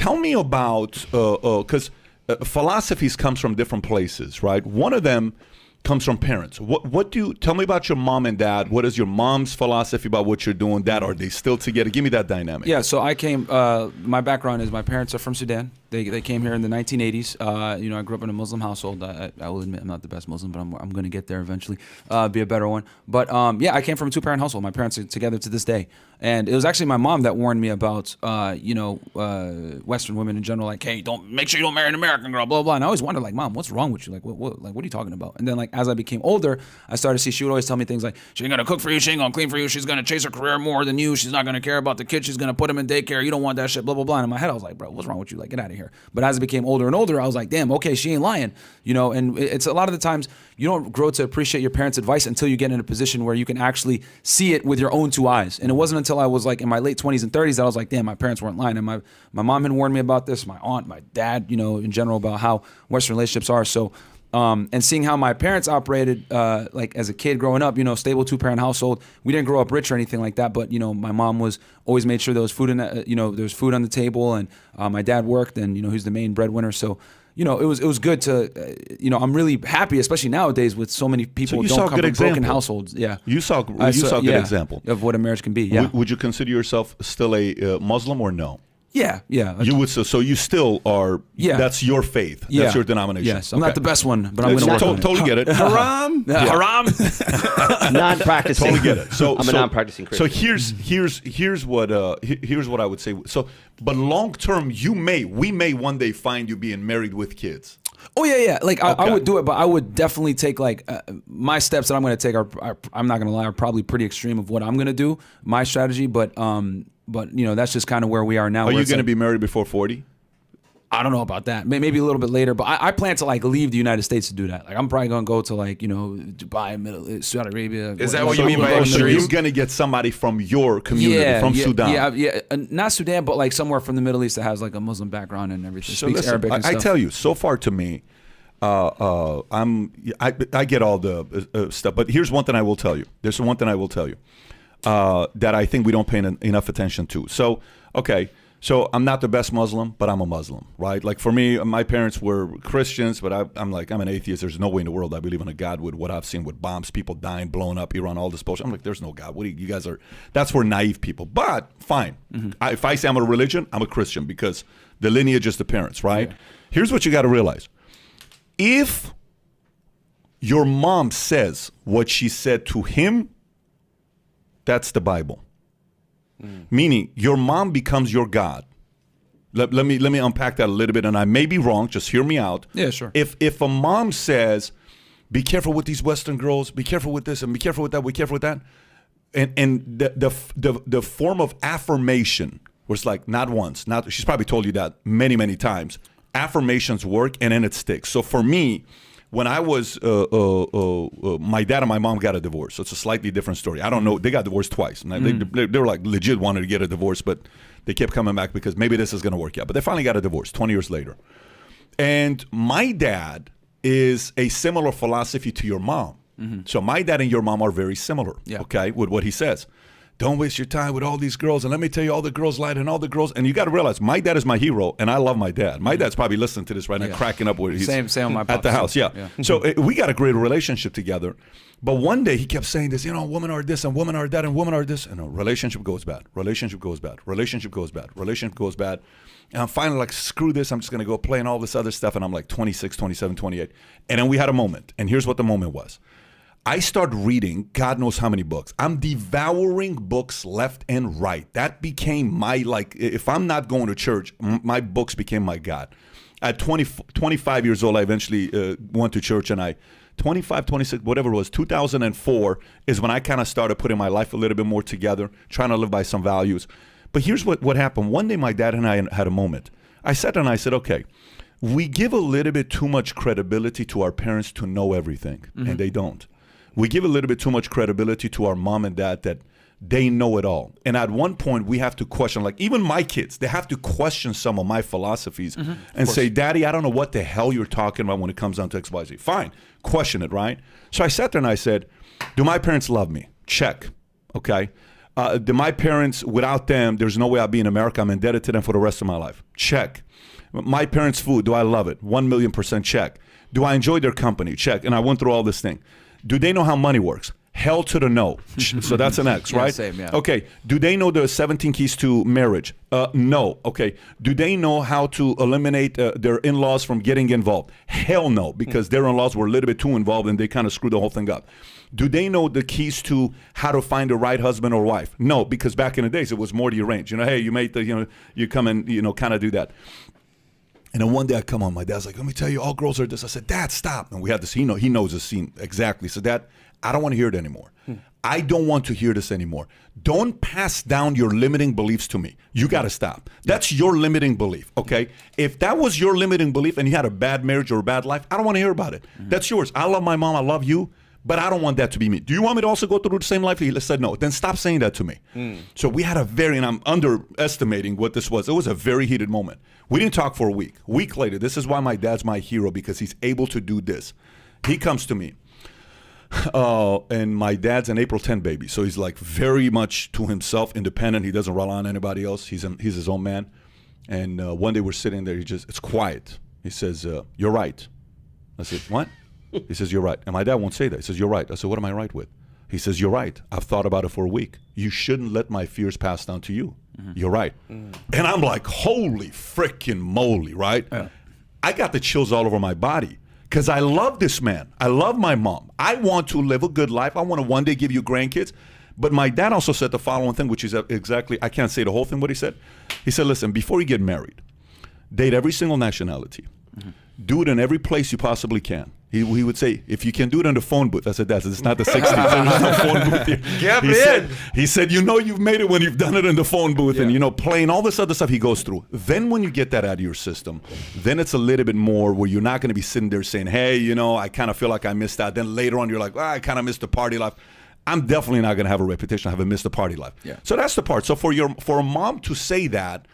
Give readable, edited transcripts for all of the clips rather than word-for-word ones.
tell me about, because philosophies comes from different places, right? One of them comes from parents. Tell me about your mom and dad. What is your mom's philosophy about what you're doing? Dad, are they still together? Give me that dynamic. Yeah, so I came, my background is my parents are from Sudan. They came here in the 1980s. I grew up in a Muslim household. I will admit I'm not the best Muslim, but I'm going to get there eventually, be a better one. But I came from a 2-parent household. My parents are together to this day. And it was actually my mom that warned me about, Western women in general, like, hey, make sure you don't marry an American girl, blah, blah. And I always wondered, like, Mom, what's wrong with you? Like, what are you talking about? And then, like, as I became older, I started to see she would always tell me things like, she ain't going to cook for you, she ain't going to clean for you, she's going to chase her career more than you, she's not going to care about the kids, she's going to put them in daycare, you don't want that shit, blah, blah, blah. And in my head, I was like, bro, what's wrong with you? Like, get out of here. But as I became older and older, I was like, damn, okay, she ain't lying. And it's a lot of the times you don't grow to appreciate your parents' advice until you get in a position where you can actually see it with your own 2 eyes. And it wasn't until I was like in my late 20s and 30s that I was like, damn, my parents weren't lying. And my mom had warned me about this, my aunt, my dad, in general, about how Western relationships are. So, and seeing how my parents operated, like as a kid growing up, stable 2-parent household. We didn't grow up rich or anything like that, but my mom was always made sure there was food there was food on the table, and my dad worked, and he's the main breadwinner. So, it was good to, I'm really happy, especially nowadays with so many people who don't come from broken households. Yeah, you saw a good example of what a marriage can be. Yeah, would you consider yourself still a Muslim or no? Yeah. You would so you still are. Yeah. That's your faith. Yeah. That's your denomination. Yes, I'm not the best one, but I'm going to work on it. Totally get it. Haram. Haram. Non-practicing. Totally get it. So I'm a non-practicing Christian. So here's what I would say. So, but long term, we may one day find you being married with kids. Oh yeah. Like I would do it, but I would definitely take like my steps that I'm going to take are I'm not going to lie, are probably pretty extreme of what I'm going to do. My strategy, but that's just kind of where we are now. Are you going to be married before 40? I don't know about that. Maybe a little bit later, but I plan to like leave the United States to do that. Like I'm probably going to go to like Dubai, Saudi Arabia. Is that what you mean by so you're going to get somebody from your community, from Sudan? Yeah, not Sudan, but like somewhere from the Middle East that has like a Muslim background and everything. So speaks listen, Arabic and stuff. I tell you, so far to me, I get all the stuff, but here's one thing I will tell you. There's one thing I will tell you that I think we don't pay enough attention to. So, okay. So I'm not the best Muslim, but I'm a Muslim, right? Like for me, my parents were Christians, but I'm an atheist. There's no way in the world I believe in a God with what I've seen with bombs, people dying, blowing up, Iran, all this bullshit. I'm like, there's no God. What do you guys are? That's for naive people. But fine. Mm-hmm. If I say I'm a religion, I'm a Christian because the lineage is the parents, right? Yeah. Here's what you got to realize. If your mom says what she said to him, that's the Bible. Meaning your mom becomes your God. Let me unpack that a little bit, and I may be wrong. Just hear me out. Yeah, sure. If a mom says, "Be careful with these Western girls. Be careful with this, and be careful with that. Be careful with that," and the form of affirmation was like not once, not she's probably told you that many times. Affirmations work, and then it sticks. So for me, when I was, my dad and my mom got a divorce. So it's a slightly different story. I don't know. They got divorced twice. And they were like legit wanted to get a divorce, but they kept coming back because maybe this is going to work out. But they finally got a divorce 20 years later. And my dad is a similar philosophy to your mom. Mm-hmm. So my dad and your mom are very similar, okay, with what he says. Don't waste your time with all these girls. And let me tell you, all the girls lied and all the girls. And you got to realize, my dad is my hero, and I love my dad. My dad's probably listening to this right now, cracking up with he's same on my at the house. Yeah. So we got a great relationship together. But one day he kept saying this, women are this and women are that and women are this. And relationship goes bad. Relationship goes bad. Relationship goes bad. Relationship goes bad. And I'm finally like, screw this. I'm just going to go play and all this other stuff. And I'm like 26, 27, 28. And then we had a moment. And here's what the moment was. I start reading God knows how many books. I'm devouring books left and right. That became my, like, if I'm not going to church, my books became my God. At 25 years old, I eventually went to church, and 25, 26, whatever it was, 2004 is when I kind of started putting my life a little bit more together, trying to live by some values. But here's what happened. One day my dad and I had a moment. I sat down and I said, okay, we give a little bit too much credibility to our parents to know everything, and they don't. We give a little bit too much credibility to our mom and dad that they know it all. And at one point, we have to question, like even my kids, they have to question some of my philosophies and say, Daddy, I don't know what the hell you're talking about when it comes down to X, Y, Z. Fine, question it, right? So I sat there and I said, do my parents love me? Check, okay. My parents, without them, there's no way I'd be in America. I'm indebted to them for the rest of my life. Check. My parents' food, do I love it? 1,000,000% check. Do I enjoy their company? Check. And I went through all this thing. Do they know how money works? Hell to the no. So that's an X, right? Same, yeah. Okay. Do they know the 17 keys to marriage? No. Okay. Do they know how to eliminate their in-laws from getting involved? Hell no, because their in-laws were a little bit too involved and they kind of screwed the whole thing up. Do they know the keys to how to find the right husband or wife? No, because back in the days, it was more to your range. Hey, you made you come and, kind of do that. And then one day I come on, my dad's like, let me tell you, all girls are this. I said, Dad, stop. And we had this, he knows the scene exactly. So Dad, I don't want to hear it anymore. I don't want to hear this anymore. Don't pass down your limiting beliefs to me. You got to stop. That's your limiting belief, okay? If that was your limiting belief and you had a bad marriage or a bad life, I don't want to hear about it. That's yours. I love my mom. I love you. But I don't want that to be me. Do you want me to also go through the same life? He said no. Then stop saying that to me. So we had and I'm underestimating what this was. It was a very heated moment. We didn't talk for a week. A week later, this is why my dad's my hero, because he's able to do this. He comes to me. And my dad's an April 10 baby. So he's like very much to himself, independent. He doesn't rely on anybody else. He's his own man. And one day we're sitting there. It's quiet. He says, you're right. I said, what? He says, you're right. And my dad won't say that. He says, you're right. I said, what am I right with? He says, you're right. I've thought about it for a week. You shouldn't let my fears pass down to you. You're right. And I'm like, holy freaking moly, right? I got the chills all over my body because I love this man. I love my mom. I want to live a good life. I want to one day give you grandkids. But my dad also said the following thing, which is exactly, I can't say the whole thing, what he said. He said, listen, before you get married, date every single nationality. Do it in every place you possibly can. He would say, if you can do it in the phone booth. I said, Dad, it's not the 60s. There's no phone booth here. He said, you've made it when you've done it in the phone booth and, playing all this other stuff he goes through. Then when you get that out of your system, then it's a little bit more where you're not going to be sitting there saying, hey, I kind of feel like I missed out. Then later on, you're like, I kind of missed the party life. I'm definitely not going to have a reputation. I haven't missed the party life. Yeah. So that's the part. So for a mom to say that,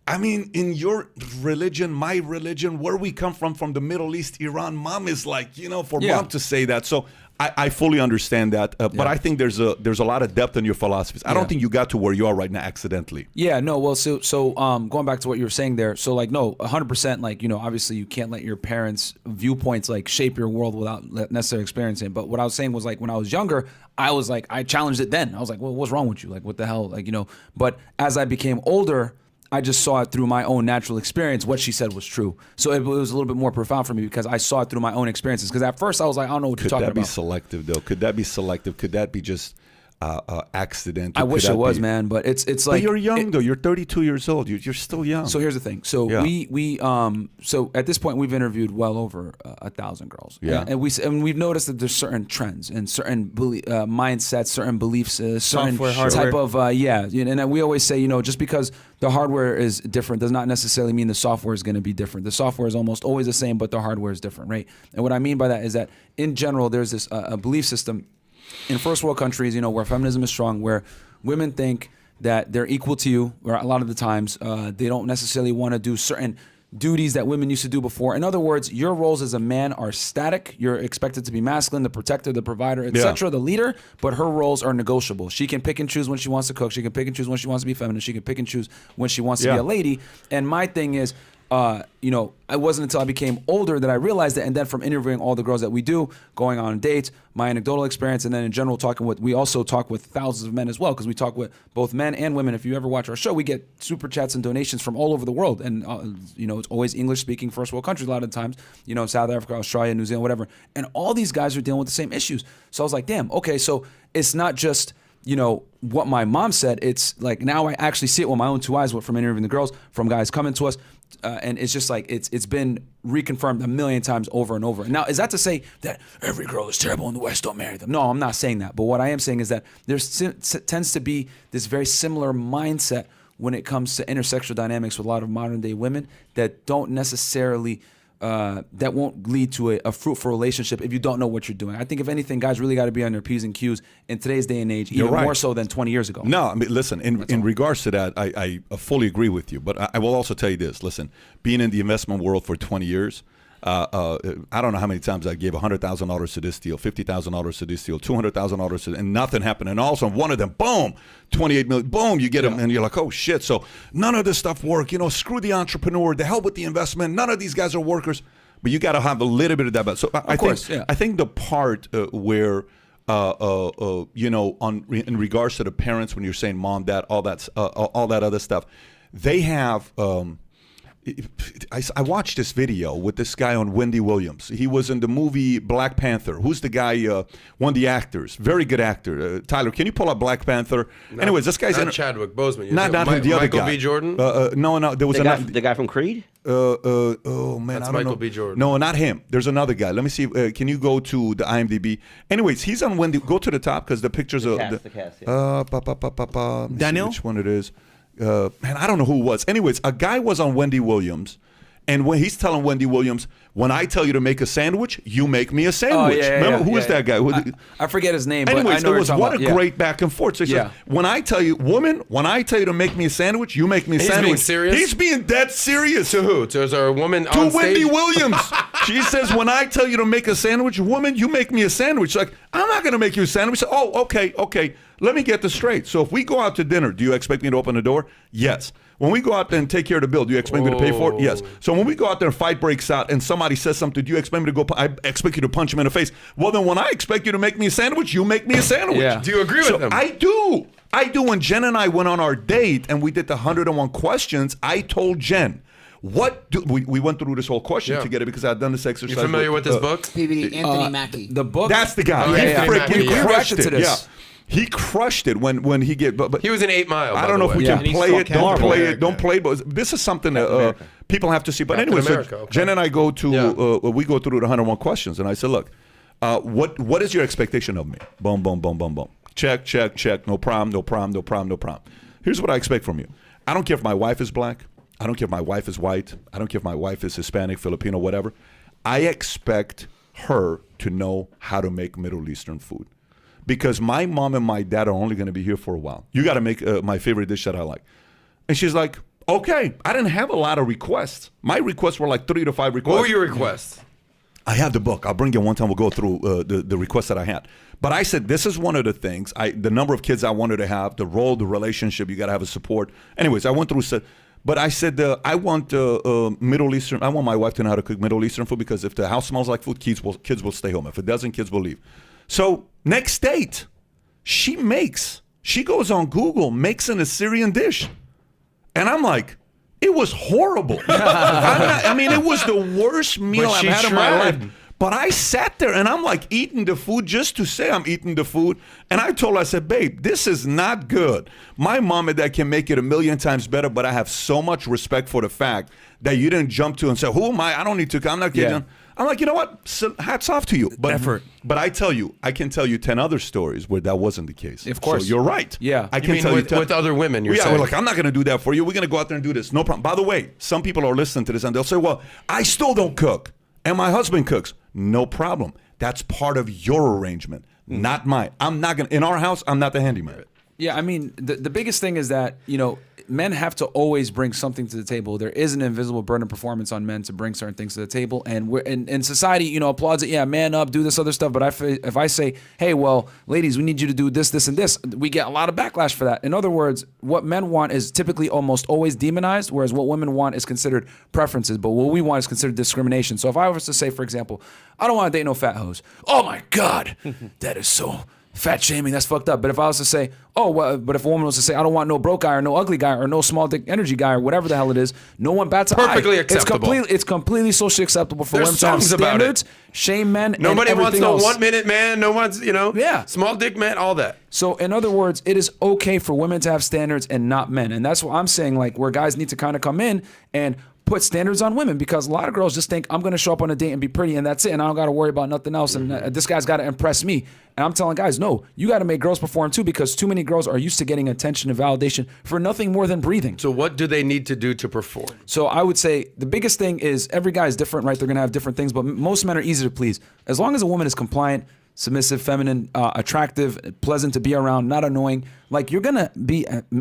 I mean, in your religion, my religion, where we come from the Middle East, Iran, mom is like, for mom to say that. So I fully understand that. But I think there's a lot of depth in your philosophies. I don't think you got to where you are right now accidentally. Yeah, no, well, so going back to what you were saying there, so like, no, 100%, like, obviously you can't let your parents' viewpoints like shape your world without necessarily experiencing it. But what I was saying was like, when I was younger, I was like, I challenged it then. I was like, well, what's wrong with you? Like, what the hell? Like, but as I became older, I just saw it through my own natural experience. What she said was true. So it was a little bit more profound for me because I saw it through my own experiences. Because at first I was like, I don't know what you're talking about. Could that be selective, though? Could that be selective? Could that be just accidental? I wish it was, man. But it's like. But you're young, though. You're 32 years old. You're still young. So here's the thing. So so at this point we've interviewed well over 1,000 girls. Yeah. And we've noticed that there's certain trends and certain mindsets, certain beliefs, certain Software, type hardware. of And we always say, just because the hardware is different does not necessarily mean the software is going to be different. The software is almost always the same, but the hardware is different, right? And what I mean by that is that in general, there's this a belief system in first world countries, where feminism is strong, where women think that they're equal to you, or a lot of the times they don't necessarily want to do certain duties that women used to do before. In other words, your roles as a man are static. You're expected to be masculine, the protector, the provider, etc., the leader, but her roles are negotiable. She can pick and choose when she wants to cook. She can pick and choose when she wants to be feminine. She can pick and choose when she wants to be a lady. And my thing is, it wasn't until I became older that I realized that, and then from interviewing all the girls that we do, going on dates, my anecdotal experience, and then in general we also talk with thousands of men as well, because we talk with both men and women. If you ever watch our show, we get super chats and donations from all over the world, and it's always English-speaking first world countries a lot of times, South Africa, Australia, New Zealand, whatever, and all these guys are dealing with the same issues. So I was like, damn, okay, so it's not just what my mom said. It's like now I actually see it with my own two eyes, from interviewing the girls, from guys coming to us, and it's just like it's been reconfirmed a million times over and over. Now, is that to say that every girl is terrible in the West, don't marry them? No, I'm not saying that. But what I am saying is that there tends to be this very similar mindset when it comes to intersexual dynamics with a lot of modern day women that don't necessarily that won't lead to a fruitful relationship if you don't know what you're doing. I think if anything, guys really got to be on their P's and Q's in today's day and age, even more so than 20 years ago. No, I mean, listen, in regards to that, I fully agree with you. But I will also tell you this. Listen, being in the investment world for 20 years, I don't know how many times I gave $100,000 to this deal, $50,000 to this deal, $200,000 to, and nothing happened. And all of a sudden, one of them, boom, 28 million, boom, you get them, and you're like, oh shit. So none of this stuff work. Screw the entrepreneur, the hell with the investment. None of these guys are workers. But you got to have a little bit of that. So I think the part where in regards to the parents, when you're saying mom, dad, all that other stuff, they have. I watched this video with this guy on Wendy Williams. He was in the movie Black Panther. Who's the guy? One of the actors, very good actor. Tyler, can you pull up Black Panther? Anyways, this guy's not Chadwick Boseman. Not the other guy. Michael B. Jordan. No, there was the guy from Creed. Oh man, that's I don't Michael know. B. Jordan. No, not him. There's another guy. Let me see. Can you go to the IMDb? Anyways, he's on Wendy. Go to the top because the pictures of the cast. Yeah. Daniel. Which one it is? Man, I don't know who it was. Anyways, a guy was on Wendy Williams, and when he's telling Wendy Williams, when I tell you to make a sandwich, you make me a sandwich. Remember, who is that guy? I forget his name. Anyways, but I know it was what a great back and forth. So he says, when I tell you, woman, when I tell you to make me a sandwich, you make me a sandwich. He's being serious? He's being dead serious. To who? To a woman on stage? To Wendy stage? Williams. She says, when I tell you to make a sandwich, woman, you make me a sandwich. Like, I'm not going to make you a sandwich. Oh, okay. Let me get this straight. So if we go out to dinner, do you expect me to open the door? Yes. When we go out there and take care of the bill, do you expect me to pay for it? Yes. So when we go out there and fight breaks out and somebody says something, do you expect me to go? I expect you to punch him in the face. Well, then when I expect you to make me a sandwich, you make me a sandwich. Yeah. Do you agree with him? I do. When Jen and I went on our date and we did the 101 questions, I told Jen, we went through this whole question together because I had done this exercise. You familiar with this book? PBD, Anthony Mackie. The book? That's the guy. He crushed it. To this. Yeah. He crushed it when he get. But he was in 8 Mile. I don't know if we can play it. Don't play it. Don't play. But this is something that people have to see. But anyway, Jen and I go to we go through the 101 questions, and I said, look, what is your expectation of me? Boom, boom, boom, boom, boom. Check. No problem. Here's what I expect from you. I don't care if my wife is black. I don't care if my wife is white. I don't care if my wife is Hispanic, Filipino, whatever. I expect her to know how to make Middle Eastern food. Because my mom and my dad are only going to be here for a while. You got to make my favorite dish that I like. And she's like, okay. I didn't have a lot of requests. My requests were like 3 to 5 requests. What were your requests? I have the book. I'll bring you one time. We'll go through the requests that I had. But I said, this is one of the things. The number of kids I wanted to have, the role, the relationship, you got to have a support. Anyways, I went through. But I said, I want Middle Eastern. I want my wife to know how to cook Middle Eastern food because if the house smells like food, kids will stay home. If it doesn't, kids will leave. So next date, she goes on Google, makes an Assyrian dish. And I'm like, it was horrible. It was the worst meal I've had in my life. But I sat there and I'm like eating the food just to say I'm eating the food. And I told her, I said, babe, this is not good. My mom and dad can make it 1,000,000 times better, but I have so much respect for the fact that you didn't jump to and say, who am I? I don't need to. I'm not kidding. Yeah. I'm like, you know what? So, hats off to you. But effort. But I can tell you 10 other stories where that wasn't the case. Of course. So you're right. Yeah. I can tell with other women, you're saying. We're like, I'm not going to do that for you. We're going to go out there and do this. No problem. By the way, some people are listening to this and they'll say, well, I still don't cook. And my husband cooks. No problem. That's part of your arrangement, not mine. I'm not going to, in our house, I'm not the handyman. Yeah, I mean, the biggest thing is that, men have to always bring something to the table. There is an invisible burden of performance on men to bring certain things to the table. And we're in society, applauds it. Yeah, man up, do this other stuff. But if I say, hey, well, ladies, we need you to do this, this, and this, we get a lot of backlash for that. In other words, what men want is typically almost always demonized, whereas what women want is considered preferences. But what we want is considered discrimination. So if I was to say, for example, I don't want to date no fat hoes. Oh, my God, that is so... fat shaming, that's fucked up. But if I was to say, but if a woman was to say, I don't want no broke guy or no ugly guy or no small dick energy guy or whatever the hell it is, no one bats an eye. Perfectly acceptable. It's completely socially acceptable for women There's to have songs about standards, shame men, Nobody and wants everything no else. 1 minute man. No one's, Yeah. small dick man, all that. So in other words, it is okay for women to have standards and not men. And that's what I'm saying, like where guys need to kind of come in and put standards on women, because a lot of girls just think I'm going to show up on a date and be pretty and that's it. And I don't got to worry about nothing else. And this guy's got to impress me. And I'm telling guys, no, you got to make girls perform too, because too many girls are used to getting attention and validation for nothing more than breathing. So what do they need to do to perform? So I would say the biggest thing is every guy is different, right? They're going to have different things, but most men are easy to please. As long as a woman is compliant, submissive, feminine, attractive, pleasant to be around, not annoying, like you're gonna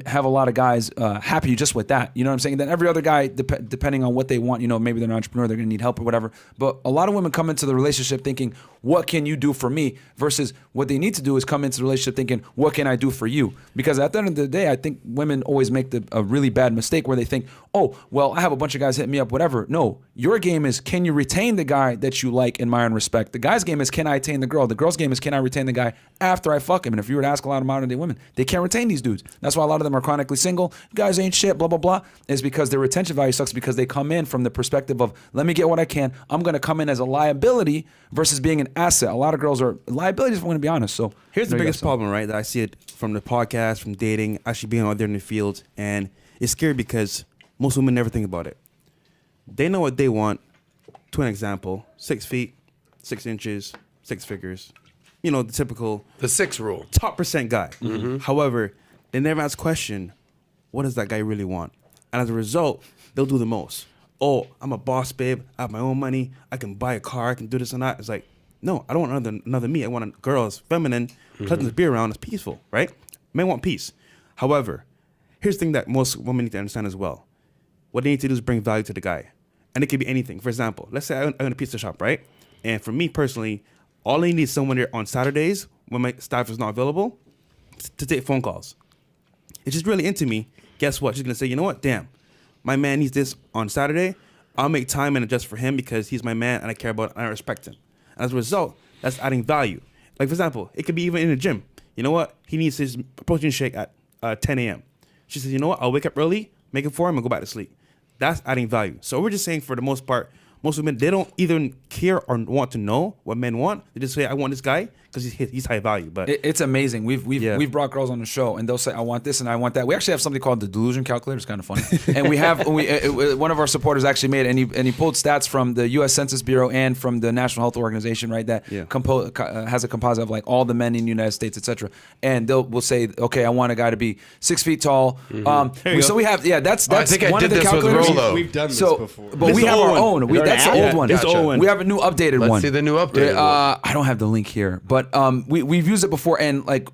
have a lot of guys happy just with that. You know what I'm saying? Then every other guy, depending on what they want, you know, maybe they're an entrepreneur, they're gonna need help or whatever. But a lot of women come into the relationship thinking, what can you do for me? Versus what they need to do is come into the relationship thinking, what can I do for you? Because at the end of the day, I think women always make a really bad mistake where they think, oh, well, I have a bunch of guys hitting me up, whatever. No, your game is, can you retain the guy that you like, admire, and respect? The guy's game is, can I attain the girl? The girl's game is, can I retain the guy after I fuck him? And if you were to ask a lot of modern day women, they can't retain these dudes. That's why a lot of them are chronically single. Guys ain't shit, blah, blah, blah. Is because their retention value sucks because they come in from the perspective of, let me get what I can. I'm going to come in as a liability versus being an asset. A lot of girls are liabilities, if I'm going to be honest. So here's the biggest problem, right? That I see it from the podcast, from dating, actually being out there in the field. And it's scary because most women never think about it. They know what they want. To an example, 6 feet, 6 inches, 6 figures. You know, the typical... The 6 rule. Top percent guy. However, they never ask question, what does that guy really want? And as a result, they'll do the most. Oh, I'm a boss, babe. I have my own money. I can buy a car. I can do this and that. It's like, no, I don't want another me. I want a girl that's feminine, pleasant to be around, that's peaceful, right? Men want peace. However, here's the thing that most women need to understand as well. What they need to do is bring value to the guy. And it could be anything. For example, let's say I own a pizza shop, right? And for me personally, all I need is someone there on Saturdays when my staff is not available to take phone calls. If she's really into me, guess what? She's going to say, you know what? Damn, my man needs this on Saturday. I'll make time and adjust for him because he's my man and I care about and I respect him. And as a result, that's adding value. Like, for example, it could be even in the gym. You know what? He needs his protein shake at 10 a.m. She says, you know what? I'll wake up early, make it for him, and go back to sleep. That's adding value. So we're just saying, for the most part, most women, they don't even care or want to know what men want. They just say, I want this guy because he's high value. But it's amazing. We've brought girls on the show and they'll say, I want this and I want that. We actually have something called the delusion calculator. It's kind of funny. And we have one of our supporters actually made it, and he pulled stats from the U.S. Census Bureau and from the National Health Organization, right? That has a composite of like all the men in the United States, etc. And we'll say, okay, I want a guy to be 6 feet tall. So we have that's I think one I of did the this with calculators. Rolo. We've done this So, before. but we have our own. That's the old one. This old one. We have a new updated one. Let's see the new updated one. I don't have the link here, but we've used it before, and like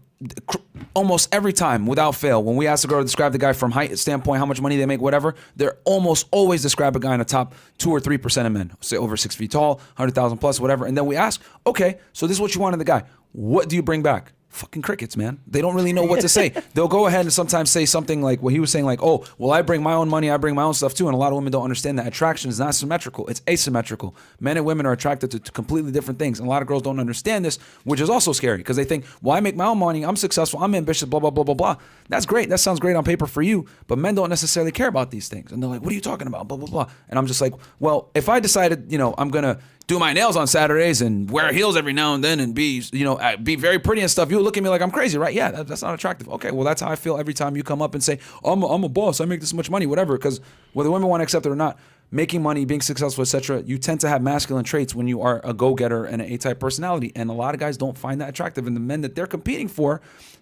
almost every time, without fail, when we ask the girl to describe the guy from height standpoint, how much money they make, whatever, they're almost always describe a guy in the top 2 or 3% of men, say over 6 feet tall, 100,000 plus, whatever. And then we ask, okay, so this is what you want in the guy. What do you bring back? Fucking crickets, man. They don't really know what to say. They'll go ahead and sometimes say something like what he was saying, like, oh, well, I bring my own money, I bring my own stuff too. And a lot of women don't understand that attraction is not symmetrical, it's asymmetrical. Men and women are attracted to completely different things. And a lot of girls don't understand this, which is also scary because they think, well, I make my own money, I'm successful, I'm ambitious, blah, blah, blah, blah, blah. That's great. That sounds great on paper for you, but men don't necessarily care about these things. And they're like, what are you talking about? Blah, blah, blah. And I'm just like, well, if I decided, I'm going to do my nails on Saturdays and wear heels every now and then and be very pretty and stuff, you look at me like I'm crazy, right? Yeah, that's not attractive. Okay, well, that's how I feel every time you come up and say, I'm a boss, I make this much money, whatever. Because whether women want to accept it or not, making money, being successful, etc., you tend to have masculine traits when you are a go-getter and an A-type personality. And a lot of guys don't find that attractive. And the men that they're competing for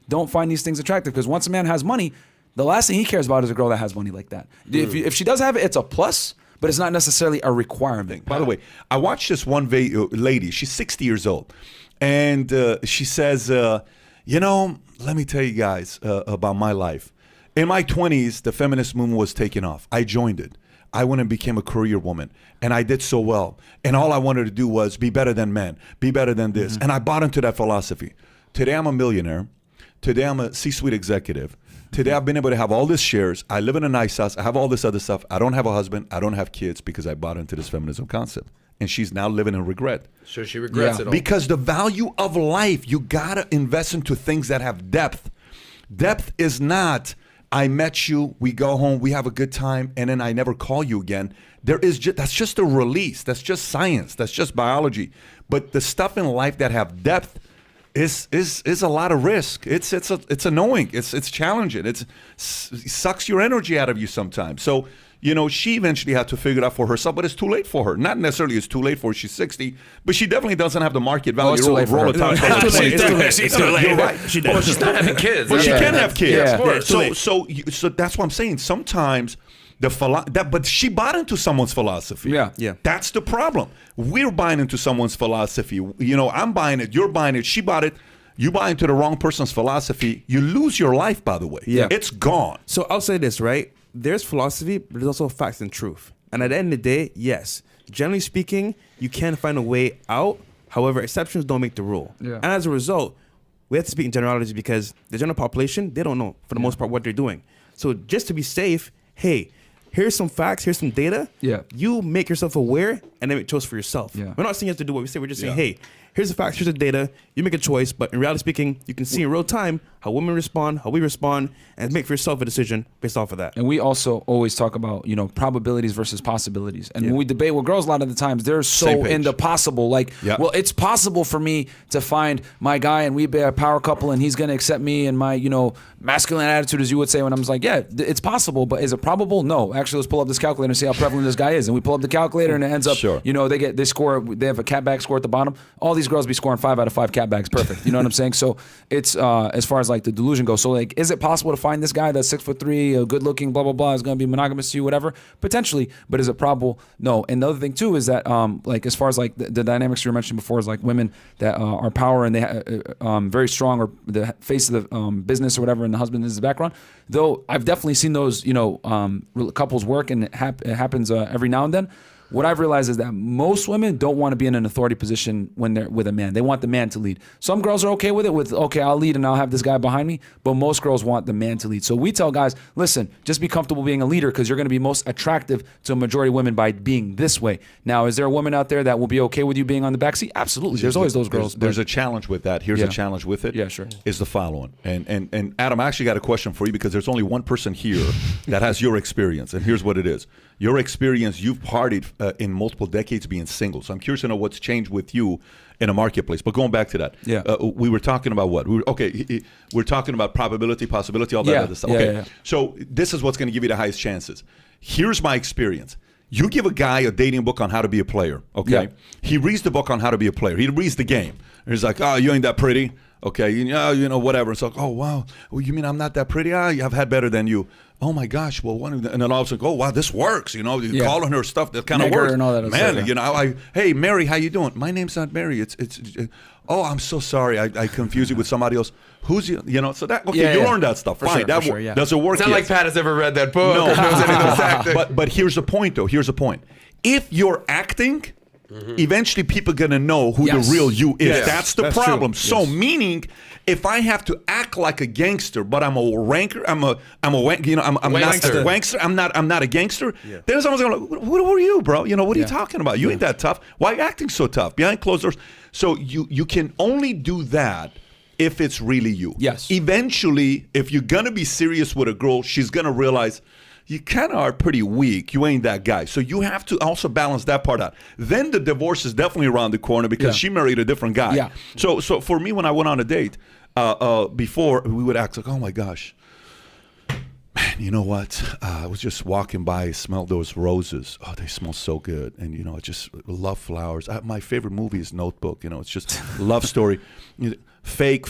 don't find these things attractive because once a man has money, the last thing he cares about is a girl that has money like that. If she does have it, it's a plus, but it's not necessarily a requirement. By the way, I watched this one lady. She's 60 years old. And she says, let me tell you guys about my life. In my 20s, the feminist movement was taking off. I joined it. I went and became a career woman. And I did so well. And all I wanted to do was be better than men, be better than this. And I bought into that philosophy. Today, I'm a millionaire. Today, I'm a C-suite executive. Today, I've been able to have all these shares. I live in a nice house. I have all this other stuff. I don't have a husband. I don't have kids because I bought into this feminism concept. And she's now living in regret. So she regrets it all. Because the value of life, you got to invest into things that have depth. Depth is not, I met you, we go home, we have a good time, and then I never call you again. That's just a release. That's just science. That's just biology. But the stuff in life that have depth is a lot of risk. It's annoying. It's challenging. It sucks your energy out of you sometimes. So, she eventually had to figure it out for herself, but it's too late for her. Not necessarily it's too late for her. She's 60, but she definitely doesn't have the market value. It's too late for her. It's too late. You're right. She's not having kids. But she can have kids. Yeah. So that's what I'm saying. Sometimes But she bought into someone's philosophy. Yeah. That's the problem. We're buying into someone's philosophy. You know, I'm buying it. You're buying it. She bought it. You buy into the wrong person's philosophy. You lose your life, by the way. Yeah. It's gone. So I'll say this, right? There's philosophy, but there's also facts and truth. And at the end of the day, yes, generally speaking, you can find a way out. However, exceptions don't make the rule. Yeah. And as a result, we have to speak in generalities because the general population, they don't know, for the most part, what they're doing. So just to be safe, hey, here's some facts, here's some data. Yeah. You make yourself aware and then make a choice for yourself. Yeah. We're not saying you have to do what we say. We're just saying, Yeah. hey, here's the facts, here's the data. You make a choice, but in reality speaking, you can see in real time how women respond, how we respond, and make for yourself a decision based off of that. And we also always talk about, you know, probabilities versus possibilities. And when we debate with girls, a lot of the times they're so Same page. into possible. Like, Yeah. well, it's possible for me to find my guy and we be a power couple and he's going to accept me and my, you know, masculine attitude, as you would say. When I was like, yeah, it's possible, but is it probable? No. Actually, let's pull up this calculator and see how prevalent this guy is. And we pull up the calculator and it ends up, Sure. you know, they have a cat bag score at the bottom. All these girls be scoring 5 out of 5 cat bags. Perfect. You know what I'm saying? So it's, as far as like the delusion goes. So like, is it possible to find this guy that's 6'3", good looking, blah, blah, blah, is going to be monogamous to you, whatever? Potentially. But is it probable? No. And the other thing too is that, like, as far as like the dynamics you were mentioning before is like women that are power and they very strong or the face of the business or whatever, and the husband is the background. Though I've definitely seen those, you know, couples work, and it happens every now and then. What I've realized is that most women don't want to be in an authority position when they're with a man. They want the man to lead. Some girls are okay with it, okay, I'll lead and I'll have this guy behind me, but most girls want the man to lead. So we tell guys, listen, just be comfortable being a leader because you're going to be most attractive to a majority of women by being this way. Now, is there a woman out there that will be okay with you being on the backseat? Absolutely. There's always those girls. There's a challenge with that. Here's a challenge with it. Yeah, sure. Is the following. And Adam, I actually got a question for you because there's only one person here that has your experience. And here's what it is. Your experience, you've partied in multiple decades being single. So I'm curious to know what's changed with you in a marketplace. But going back to that, we were talking about what? We're talking about probability, possibility, all that other stuff. Okay, so this is what's going to give you the highest chances. Here's my experience. You give a guy a dating book on how to be a player, okay? He reads the book on how to be a player. He reads the game. He's like, oh, you ain't that pretty. Okay, you know, whatever. It's like, oh, wow. Well, you mean I'm not that pretty? I've had better than you. Oh, my gosh. Well, and then all of a sudden, oh, wow, this works. You know, you're calling her stuff that kind of works. And all that Man, stuff, you know, hey, Mary, how you doing? My name's not Mary. Oh, I'm so sorry. I confused you with somebody else. Who's you? You know, so that, okay, you learned that stuff. Fine. Does it work? It's not like Pat has ever read that book or knows any of those tactics. But here's the point, though. Here's the point. If you're acting, eventually people are going to know who the real you is. Yes. That's the That's problem. true. So meaning, if I have to act like a gangster, but I'm a wanker, I'm not a wankster, I'm not a gangster, then someone's going to go, who are you, bro? You know, what are you talking about? You ain't that tough. Why are you acting so tough? Behind closed doors. So you can only do that if it's really you. Yes. Eventually, if you're going to be serious with a girl, she's going to realize, you kind of are pretty weak. You ain't that guy. So you have to also balance that part out. Then the divorce is definitely around the corner because she married a different guy. Yeah. So for me, when I went on a date, before we would act like, oh my gosh, man, you know what? I was just walking by, smelled those roses. Oh, they smell so good. And, you know, I just love flowers. My favorite movie is Notebook. You know, it's just love story. Fake.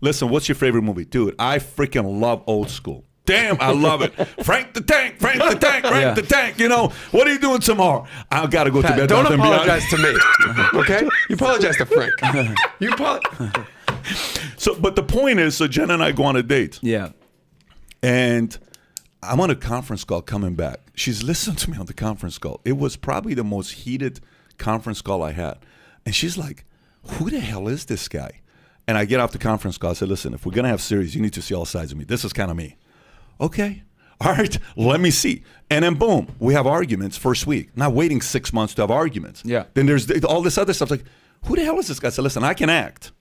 Listen, what's your favorite movie? Dude, I freaking love Old School. Damn, I love it. Frank the Tank. You know, what are you doing tomorrow? I got to go to bed. Don't apologize to me, okay? You apologize to Frank. So, but the point is, so Jen and I go on a date. Yeah. And I'm on a conference call coming back. She's listening to me on the conference call. It was probably the most heated conference call I had. And she's like, who the hell is this guy? And I get off the conference call. I said, listen, if we're going to have series, you need to see all sides of me. This is kind of me. Okay. All right. Let me see. And then boom, we have arguments first week. Not waiting 6 months to have arguments. Yeah. Then there's all this other stuff. Like, who the hell is this guy? I said, listen, I can act,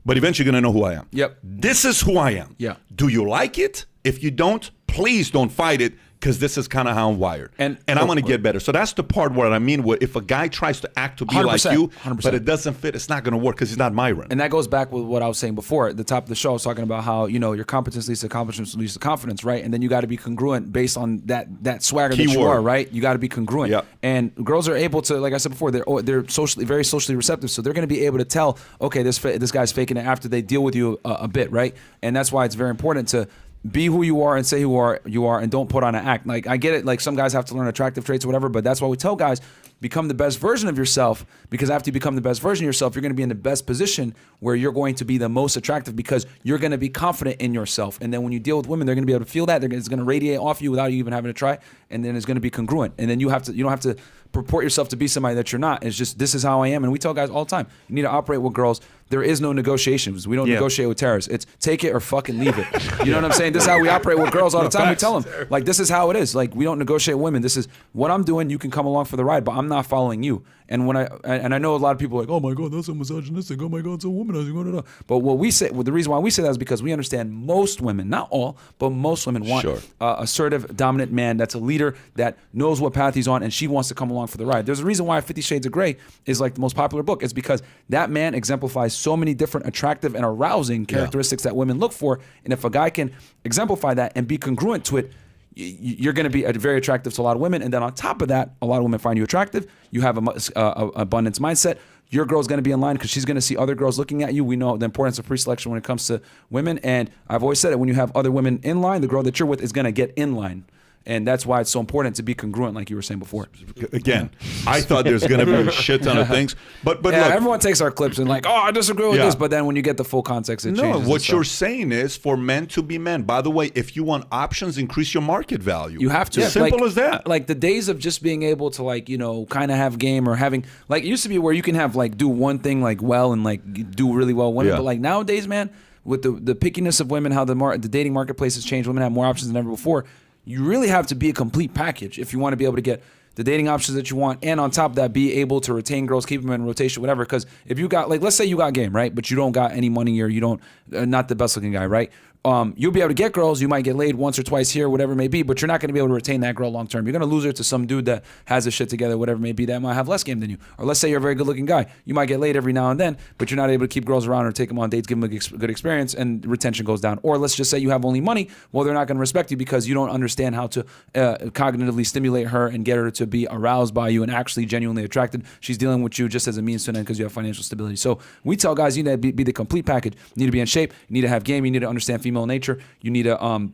but eventually you're going to know who I am. Yep. This is who I am. Yeah. Do you like it? If you don't, please don't fight it, because this is kind of how I'm wired. And I'm going to get better. So that's the part where I mean, where if a guy tries to act to be like you, 100%. but it doesn't fit, it's not going to work because he's not Myron. And that goes back with what I was saying before. At the top of the show, I was talking about how, you know, your competence leads to accomplishments leads to confidence, right? And then you got to be congruent based on that swagger that you are, right? You got to be congruent. Yep. And girls are able to, like I said before, they're very socially receptive. So they're going to be able to tell, okay, this guy's faking it after they deal with you a bit, right? And that's why it's very important to be who you are and say who you are and don't put on an act. Like, I get it. Like, some guys have to learn attractive traits or whatever, but that's why we tell guys, become the best version of yourself, because after you become the best version of yourself, you're going to be in the best position where you're going to be the most attractive because you're going to be confident in yourself. And then when you deal with women, they're going to be able to feel that. It's going to radiate off you without you even having to try. And then it's going to be congruent. And then you don't have to purport yourself to be somebody that you're not. It's just, this is how I am. And we tell guys all the time, you need to operate with girls. There is no negotiations. We don't negotiate with terrorists. It's take it or fucking leave it. You know what I'm saying? This is how we operate with girls all the time. We tell them, like, this is how it is. Like, we don't negotiate with women. This is what I'm doing. You can come along for the ride, but I'm not following you. And I know a lot of people are like, oh my God, that's so misogynistic. Oh my God, so womanizing. But what we say, the reason why we say that is because we understand most women, not all, but most women want assertive, dominant man that's a leader, that knows what path he's on, and she wants to come along for the ride. There's a reason why 50 Shades of Grey is like the most popular book. It's because that man exemplifies so many different attractive and arousing characteristics that women look for. And if a guy can exemplify that and be congruent to it, you're going to be very attractive to a lot of women. And then on top of that, a lot of women find you attractive. You have a abundance mindset. Your girl's going to be in line because she's going to see other girls looking at you. We know the importance of pre-selection when it comes to women. And I've always said it, when you have other women in line, the girl that you're with is going to get in line. And that's why it's so important to be congruent, like you were saying before. Again, I thought there's going to be a shit ton of things, but look, everyone takes our clips and like, oh, I disagree with this, but then when you get the full context, it changes. No, what you're saying is for men to be men. By the way, if you want options, increase your market value. You have to. Simple as that. Like the days of just being able to like, you know, kind of have game or having, like, it used to be where you can have like do one thing like well and like do really well with women, but like nowadays, man, with the pickiness of women, how the dating marketplace has changed, women have more options than ever before. You really have to be a complete package if you want to be able to get the dating options that you want, and on top of that, be able to retain girls, keep them in rotation, whatever. Because if you got, like, let's say you got game, right, but you don't got any money or you don't, not the best looking guy, right? You'll be able to get girls. You might get laid once or twice here, whatever it may be, but you're not going to be able to retain that girl long term. You're going to lose her to some dude that has his shit together, whatever it may be, that might have less game than you. Or let's say you're a very good looking guy. You might get laid every now and then, but you're not able to keep girls around or take them on dates, give them a good experience, and retention goes down. Or let's just say you have only money. Well, they're not going to respect you because you don't understand how to cognitively stimulate her and get her to be aroused by you and actually genuinely attracted. She's dealing with you just as a means to an end because you have financial stability. So we tell guys, you need to be the complete package. You need to be in shape. You need to have game. You need to understand female nature. You need to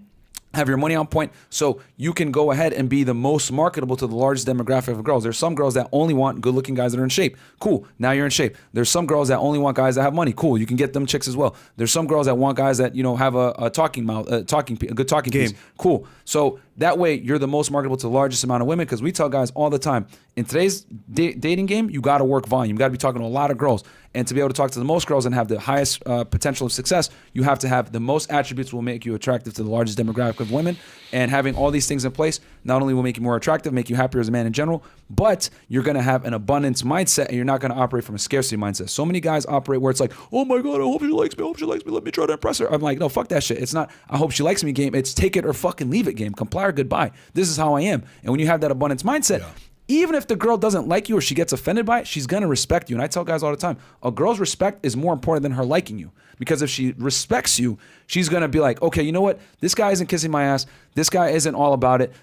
have your money on point so you can go ahead and be the most marketable to the largest demographic of girls. There's some girls that only want good-looking guys that are in shape. Cool. Now you're in shape. There's some girls that only want guys that have money. Cool. You can get them chicks as well. There's some girls that want guys that, you know, have a talking mouth, a good talking piece. Cool. So that way you're the most marketable to the largest amount of women, because we tell guys all the time, in today's dating game, you got to work volume. You got to be talking to a lot of girls. And to be able to talk to the most girls and have the highest potential of success, you have to have the most attributes will make you attractive to the largest demographic of women. And having all these things in place not only will make you more attractive, make you happier as a man in general, but you're going to have an abundance mindset and you're not going to operate from a scarcity mindset. So many guys operate where it's like, oh my God, I hope she likes me. I hope she likes me. Let me try to impress her. I'm like, no, fuck that shit. It's not, I hope she likes me game. It's take it or fucking leave it game. Comply or goodbye. This is how I am. And when you have that abundance mindset, even if the girl doesn't like you or she gets offended by it, she's going to respect you. And I tell guys all the time, a girl's respect is more important than her liking you. Because if she respects you, she's going to be like, okay, you know what? This guy isn't kissing my ass. This guy isn't all about it,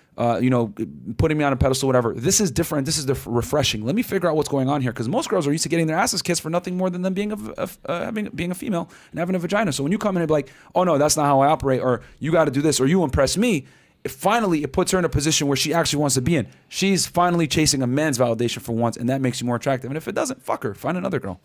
you know, putting me on a pedestal, whatever. This is different. This is refreshing. Let me figure out what's going on here. Because most girls are used to getting their asses kissed for nothing more than them being being a female and having a vagina. So when you come in and be like, oh no, that's not how I operate, or you got to do this, or you impress me, finally it puts her in a position where she actually wants to be in. She's finally chasing a man's validation for once, and that makes you more attractive. And if it doesn't, fuck her. Find another girl.